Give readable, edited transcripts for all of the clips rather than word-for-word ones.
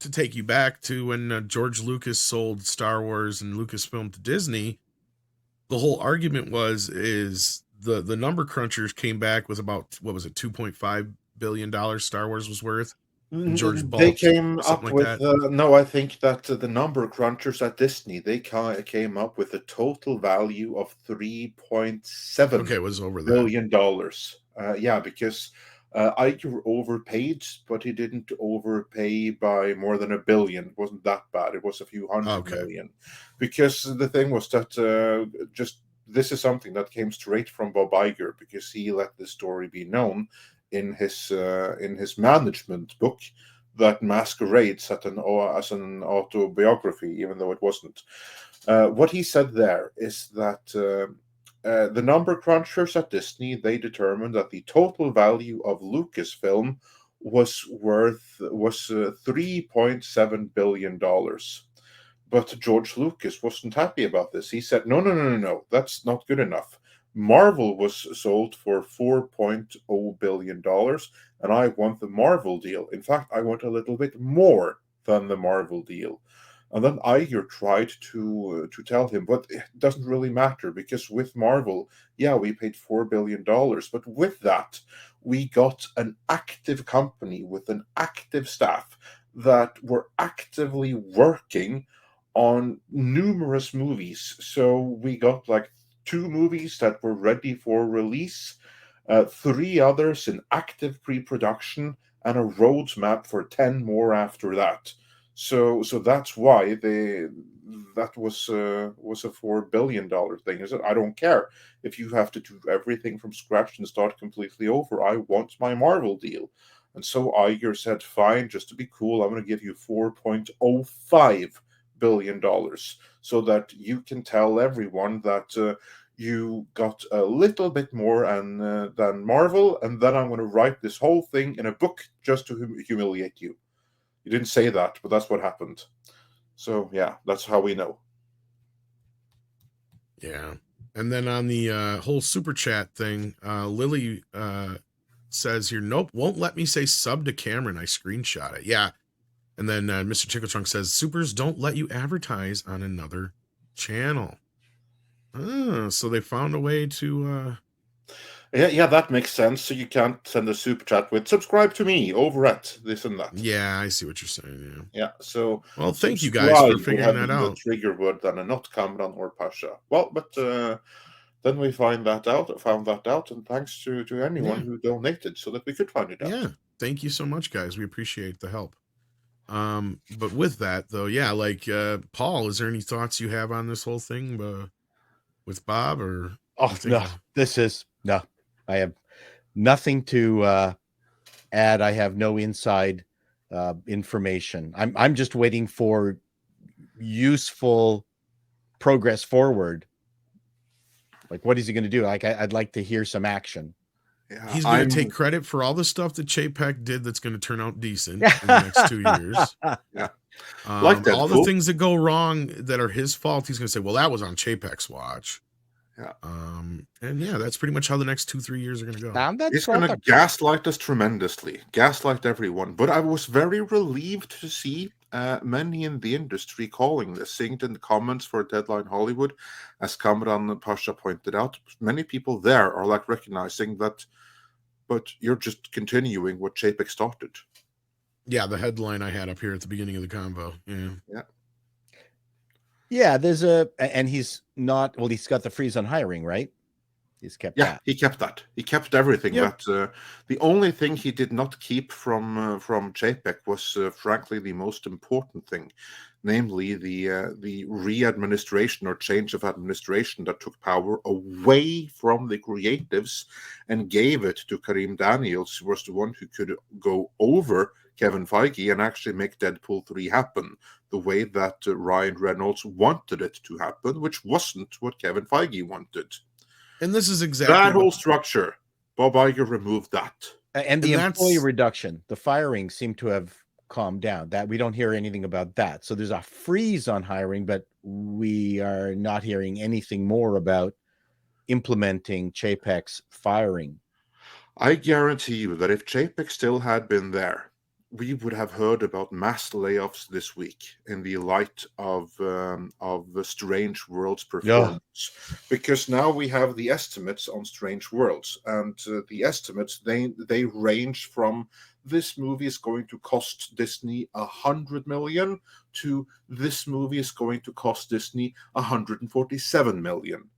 to take you back to when George Lucas sold Star Wars and Lucasfilm to Disney, the whole argument is the number crunchers came back with about, what was it, $2.5 billion Star Wars was worth, and George They balked, came something up like with that. no. I think that the number crunchers at Disney came up with a total value of $3.7 Okay, it was over that. billion. Yeah, because Iger overpaid, but he didn't overpay by more than $1 billion. It wasn't that bad. It was a few hundred Okay. million. Because the thing was that just this is something that came straight from Bob Iger, because he let the story be known in his management book that masquerades as an autobiography, even though it wasn't. What he said there is that the number crunchers at Disney, they determined that the total value of Lucasfilm was $3.7 billion. But George Lucas wasn't happy about this. He said, no, that's not good enough. Marvel was sold for $4.0 billion, and I want the Marvel deal. In fact, I want a little bit more than the Marvel deal. And then Iger tried to tell him, but it doesn't really matter, because with Marvel, yeah, we paid $4 billion, but with that, we got an active company with an active staff that were actively working on numerous movies. So we got like 2 movies that were ready for release, 3 others in active pre-production, and a roadmap for 10 more after that. So that's why that was a $4 billion thing. Is it? I don't care if you have to do everything from scratch and start completely over. I want my Marvel deal. And so Iger said, fine, just to be cool, I'm going to give you $4.05 billion, so that you can tell everyone that you got a little bit more than Marvel, and then I'm going to write this whole thing in a book just to humiliate you. You didn't say that, but that's what happened. So yeah, that's how we know. Yeah. And then on the whole super chat thing, Lily says here, nope, won't let me say sub to Cameron. I screenshot it. Yeah. And then Mr. Chickle Trunk says, supers don't let you advertise on another channel. So they found a way to. Yeah, that makes sense. So you can't send a super chat with subscribe to me over at this and that. Yeah, I see what you're saying. Yeah. Yeah, so Well, thank you guys for subscribe would figuring have that been the out. trigger word than a not Cameron or Pasha. Well, but then we found that out, and thanks to anyone Yeah. who donated so that we could find it out. Yeah. Thank you so much, guys. We appreciate the help. But with that though, yeah, like Paul, is there any thoughts you have on this whole thing with Bob, or Oh anything? no, no. I have nothing to add. I have no inside information. I'm just waiting for useful progress forward. Like, what is he going to do? Like, I'd like to hear some action. Yeah, He's going to take credit for all the stuff that Chapek did that's going to turn out decent in the next 2 years. Yeah. Like all the things that go wrong that are his fault, he's going to say, well, that was on Chapek's watch. Yeah. And yeah, that's pretty much how the next 2-3 years are going to go. He's going to gaslight us tremendously, gaslight everyone. But I was very relieved to see many in the industry calling this, seeing it in the comments for Deadline Hollywood, as Kamran Pasha pointed out. Many people there are like recognizing that, but you're just continuing what Chapek started. Yeah, the headline I had up here at the beginning of the convo. Yeah. Yeah, and he's not, well, he's got the freeze on hiring, right? He's kept that. He kept that. He kept everything. Yep. That the only thing he did not keep from Chapek was, frankly, the most important thing, namely the re-administration or change of administration that took power away from the creatives and gave it to Kareem Daniels, who was the one who could go over Kevin Feige and actually make Deadpool 3 happen the way that Ryan Reynolds wanted it to happen, which wasn't what Kevin Feige wanted. And this is exactly that whole structure. Bob Iger removed that. And the employee reduction, the firing seemed to have calmed down. That we don't hear anything about that. So there's a freeze on hiring, but we are not hearing anything more about implementing Chapek's firing. I guarantee you that if Chapek still had been there, we would have heard about mass layoffs this week in the light of the Strange Worlds Yeah. performance, because now we have the estimates on Strange Worlds, and the estimates they range from this movie is going to cost Disney 100 million to this movie is going to cost Disney 147 million.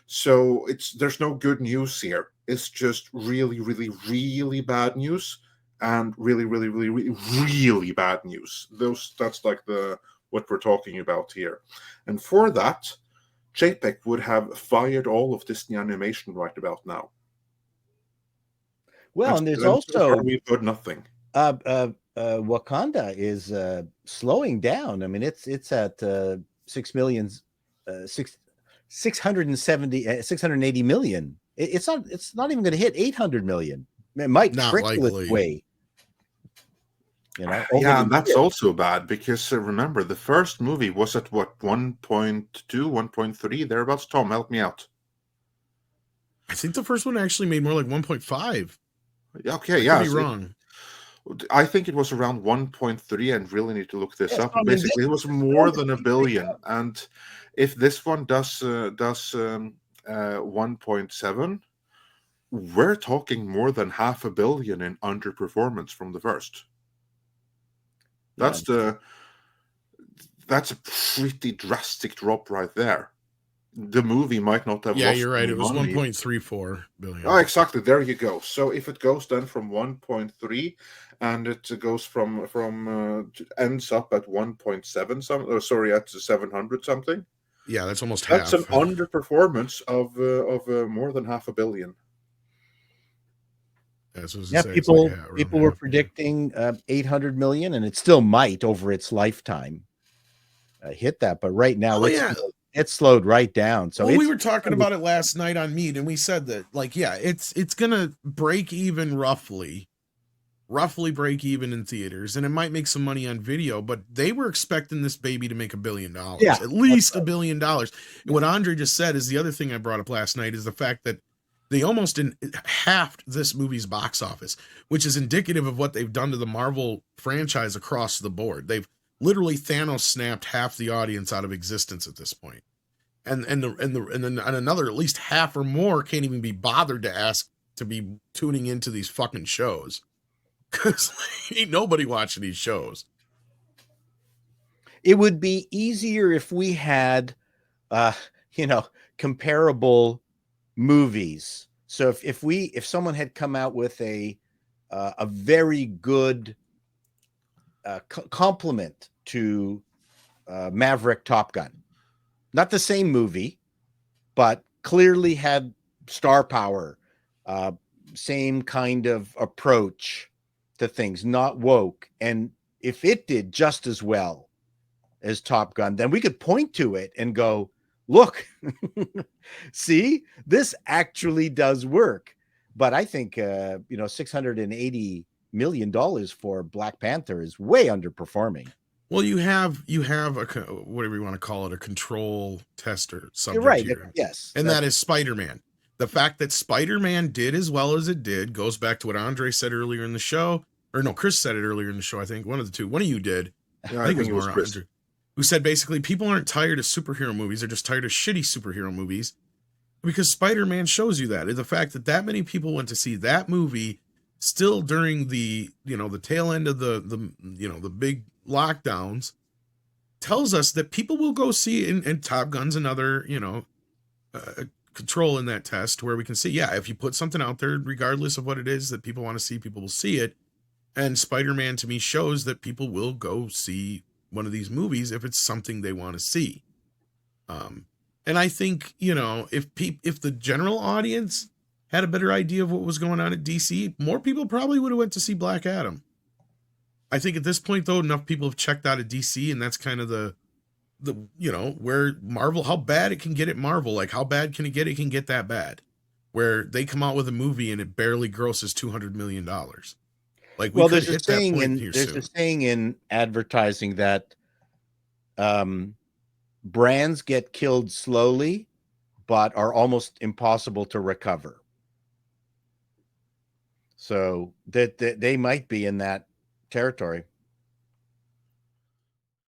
So there's no good news here. It's just really, really, really bad news and really, really, really, really, really bad news. That's like what we're talking about here. And for that, JPEG would have fired all of Disney Animation right about now. Well, and there's so also far we've heard nothing. Wakanda is slowing down. I mean, it's at 6 million, 680 million. It's not even going to hit 800 million. It might Not trickle its likely. way. You know, Yeah, and that's also bad because remember the first movie was at what 1.2, 1.3 thereabouts. Tom, help me out. I think the first one actually made more like 1.5. Okay, I yeah, could be wrong. I think it was around 1.3 and really need to look this up. I mean, Basically, it was more than $1 billion. And if this one does 1.7, we're talking more than $500 million in underperformance from the first. That's a pretty drastic drop right there. The movie might not have lost You're right. any It was money. 1.34 billion. Oh, exactly. There you go. So if it goes then from 1.3 and it goes from ends up at 1.7 at 700 something. Yeah, that's almost That's half. an underperformance of more than $500 million. That's what I was Yeah, say. people Like were predicting 800 million, and it still might over its lifetime hit that. But right now, it's slowed right down. So we were talking about it last night on Meet, and we said that it's gonna break even roughly break even in theaters, and it might make some money on video. But they were expecting this baby to make $1 billion, at least $1 billion. And what Andre just said is the other thing I brought up last night is the fact that they almost halved this movie's box office, which is indicative of what they've done to the Marvel franchise across the board. They've literally Thanos snapped half the audience out of existence at this point. And then another at least half or more can't even be bothered to ask to be tuning into these fucking shows, because ain't nobody watching these shows. It would be easier if we had comparable movies. So if someone had come out with a very good complement to Maverick Top Gun, not the same movie, but clearly had star power, same kind of approach to things, not woke. And if it did just as well as Top Gun, then we could point to it and go, look, see, this actually does work. But I think, $680 million for Black Panther is way underperforming. Well, you have a whatever you want to call it, a control tester subject. You're right. Here. Yes. And that is Spider-Man. The fact that Spider-Man did as well as it did goes back to what Andre said earlier in the show. Or no, Chris said it earlier in the show, I think. One of the two. One of you did. Yeah, I think it was more Chris. Andre, who said basically people aren't tired of superhero movies. They're just tired of shitty superhero movies. Because Spider-Man shows you that. The fact that many people went to see that movie still during the tail end of the big lockdowns tells us that people will go see in Top Gun's another control in that test, where we can see, if you put something out there, regardless of what it is that people want to see, people will see it. And Spider-Man to me shows that people will go see one of these movies if it's something they want to see. And I think, if the general audience had a better idea of what was going on at DC, more people probably would have went to see Black Adam. I think at this point, though, enough people have checked out of DC, and that's kind of the where Marvel, how bad it can get at Marvel. Like, how bad can it get? It can get that bad, where they come out with a movie and it barely grosses $200 million. Like, there's a saying in advertising that brands get killed slowly, but are almost impossible to recover. So that they might be in that territory.